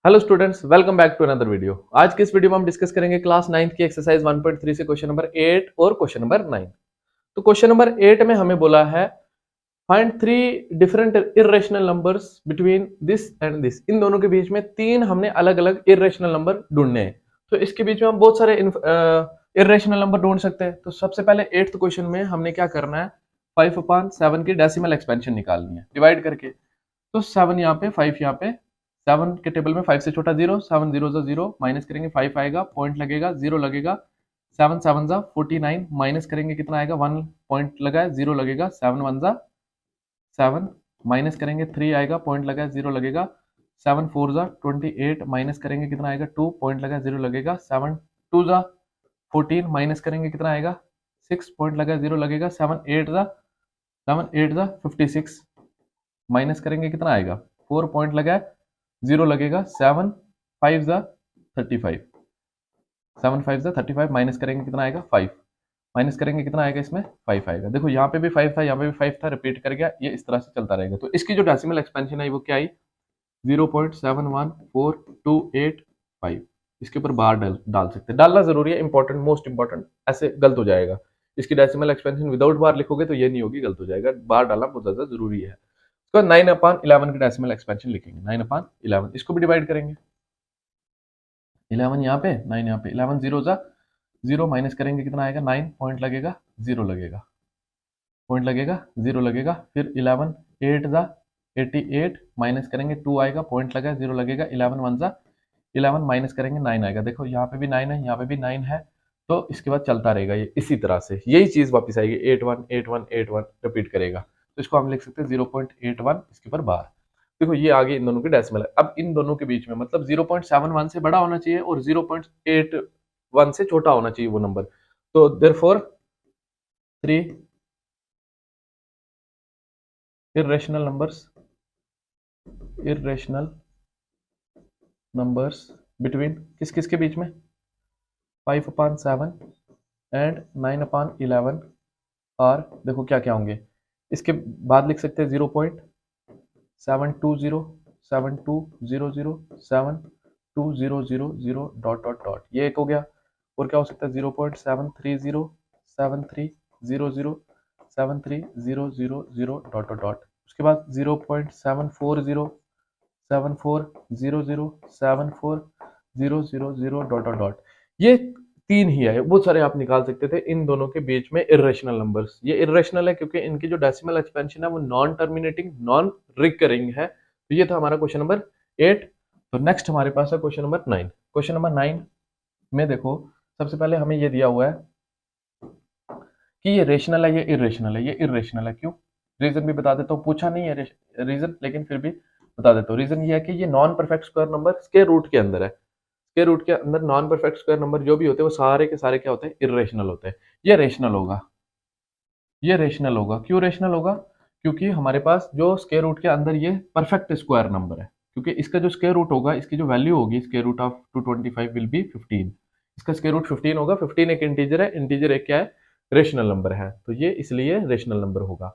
Hello students, welcome back to another video. आज के इस वीडियो में हम डिस्कस करेंगे क्लास 9th की एक्सरसाइज 1.3 से क्वेश्चन नंबर 8 और क्वेश्चन नंबर 9। तो क्वेश्चन नंबर 8 में हमें बोला है find three different irrational numbers between this and this. इन दोनों के बीच में तीन हमने अलग अलग इरेशनल नंबर ढूंढने हैं। तो इसके बीच में हम बहुत सारे इरेशनल नंबर ढूंढ सकते हैं। तो सबसे पहले 8th क्वेश्चन में हमने क्या करना है, 5/7 की डेसिमल एक्सपेंशन निकालनी है डिवाइड करके। तो 7 यहाँ पे, 5 यहाँ पे, 7 के टेबल में 5 से छोटा 0, 7 0 0 माइनस करेंगे 5 आएगा, पॉइंट लगेगा 0 लगेगा, 7 7 49 माइनस करेंगे कितना आएगा 1 पॉइंट लगा है 0 लगेगा, 7 1 7 माइनस करेंगे 3 आएगा, पॉइंट लगा है 0 लगेगा, 7 4 28 माइनस करेंगे कितना आएगा 2 पॉइंट लगा 0 लगेगा, 7 2 14 माइनस करेंगे कितना आएगा 6 पॉइंट लगा 0 लगेगा, 7 8 56 माइनस करेंगे कितना आएगा 4 पॉइंट लगा है 0 लगेगा, 7 5 35 7 5 35 माइनस करेंगे कितना आएगा 5 माइनस करेंगे कितना आएगा इसमें 5 आएगा। देखो यहाँ पे भी 5 था, यहाँ पे भी 5 था, रिपीट कर गया, ये इस तरह से चलता रहेगा। तो इसकी जो डेसिमल एक्सपेंशन आई वो क्या आई 0.71428 इसके ऊपर बार डाल सकते हैं। डालना जरूरी है, इंपॉर्टेंट, मोस्ट इंपॉर्टेंट, ऐसे गलत हो जाएगा। इसकी डेसिमल एक्सपेंशन विदाउट बार लिखोगे तो ये नहीं होगी, गलत हो जाएगा। बार डालना बहुत ज्यादा जरूरी है। तो 9/11 की डेसिमल एक्सपेंशन लिखेंगे, 9/11 इसको भी डिवाइड करेंगे। 11 यहाँ पे, 9 यहाँ पे, 11 0 माइनस करेंगे कितना आएगा 9 पॉइंट लगेगा 0 लगेगा, पॉइंट लगेगा 0 लगेगा, फिर 11 8 88 माइनस करेंगे 2 आएगा, पॉइंट लगा 0 लगेगा, 11 1 11 माइनस करेंगे 9 आएगा। देखो यहाँ पे भी 9 है, यहाँ पे भी 9 है, तो इसके बाद चलता रहेगा ये इसी तरह से, यही चीज वापस आएगी 8 1 8 1 8 1 रिपीट करेगा। तो इसको हम लिख सकते हैं 0.81 इसके ऊपर बार। देखो ये आगे इन दोनों की डेसिमल है। अब इन दोनों के बीच में मतलब 0.71 से बड़ा होना चाहिए और 0.81 से छोटा होना चाहिए वो नंबर। तो देयरफॉर 3 irrational numbers between किस किस के बीच में 5/7 एंड 9/11 और देखो क्या क्या होंगे। इसके बाद लिख सकते हैं 0.720 7200 7200 डॉट डॉट डॉट, ये एक हो गया। और क्या हो सकता है 0.730 7300 7300 डॉट डॉट डॉट। उसके बाद 0.740 7400 7400 डॉट डॉट डॉट। ये तीन ही है, बहुत सारे आप निकाल सकते थे इन दोनों के बीच में इरेशनल नंबर्स। ये इरेशनल है क्योंकि इनकी जो डेसिमल एक्सपेंशन है वो नॉन टर्मिनेटिंग नॉन रिकरिंग है। तो ये था हमारा क्वेश्चन नंबर 8। तो नेक्स्ट हमारे पास है क्वेश्चन नंबर 9। क्वेश्चन नंबर 9 में देखो सबसे पहले हमें ये दिया हुआ है कि ये रेशनल है, ये इरेशनल है। ये इरेशनल है क्यों, रीजन भी बता देता हूँ। पूछा नहीं है रीजन, लेकिन फिर भी बता देता हूँ। रीजन ये है कि ये non perfect square number square root के अंदर है। स्क्वायर रूट के अंदर नॉन परफेक्ट स्क्वायर नंबर जो भी होते हैं वो सारे के सारे क्या होते हैं, इरेशनल होते हैं। ये रेशनल होगा, ये रेशनल होगा। क्यों रेशनल होगा, क्योंकि हमारे पास जो स्क्वायर रूट के अंदर ये परफेक्ट स्क्वायर नंबर है। क्योंकि इसका जो स्क्वायर रूट होगा, इसकी जो वैल्यू होगी square root of 225 will be 15। इसका स्क्वायर रूट 15 होगा। 15 एक इंटीजर है, इंटीजर एक क्या है, रेशनल नंबर है। तो ये इसलिए रेशनल नंबर होगा।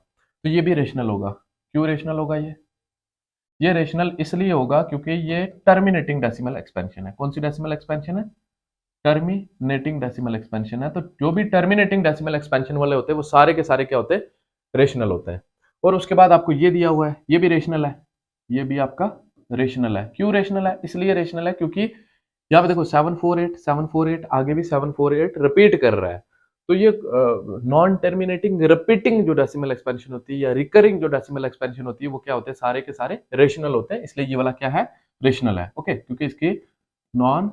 तो ये भी रेशनल होगा। क्यों रेशनल होगा, ये रेशनल इसलिए होगा क्योंकि ये टर्मिनेटिंग डेसिमल एक्सपेंशन है। कौन सी डेसिमल एक्सपेंशन है, टर्मिनेटिंग डेसिमल एक्सपेंशन है। तो जो भी टर्मिनेटिंग डेसिमल एक्सपेंशन वाले होते हैं वो सारे के सारे क्या होते हैं, रेशनल होते हैं। और उसके बाद आपको ये दिया हुआ है, ये भी रेशनल है, ये भी आपका रेशनल है। क्यों रेशनल है, इसलिए रेशनल है क्योंकि यहाँ पे देखो 748 आगे भी 748 रिपीट कर रहा है। तो ये नॉन टर्मिनेटिंग रिपीटिंग जो डेसिमल एक्सपेंशन होती है या रिकरिंग जो डेसिमल एक्सपेंशन होती है वो क्या होते हैं, सारे के सारे रेशनल होते हैं। इसलिए ये वाला क्या है, रेशनल है। ओके, क्योंकि इसकी non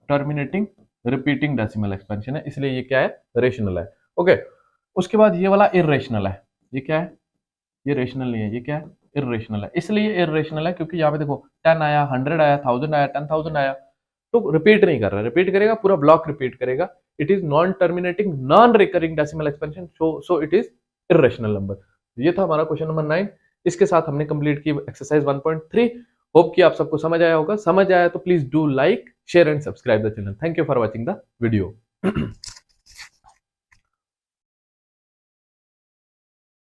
terminating repeating decimal expansion है, इसलिए ये क्या है, रेशनल है। ओके, उसके बाद ये वाला इरेशनल है। ये क्या है, ये रेशनल नहीं है, ये क्या है, इरेशनल है। इसलिए इरेशनल है क्योंकि यहाँ पे देखो 10 आया, 100 आया, 1000 आया, 10,000 आया, तो रिपीट नहीं कर रहा। रिपीट करेगा पूरा ब्लॉक रिपीट करेगा। It is non terminating non recurring decimal expansion, so it is irrational number. ये था हमारा क्वेश्चन नंबर 9। इसके साथ हमने कंप्लीट की एक्सरसाइज 1.3। होप कि आप सबको समझ आया होगा। समझ आया तो please do like, share and subscribe the channel. Thank you for watching the video.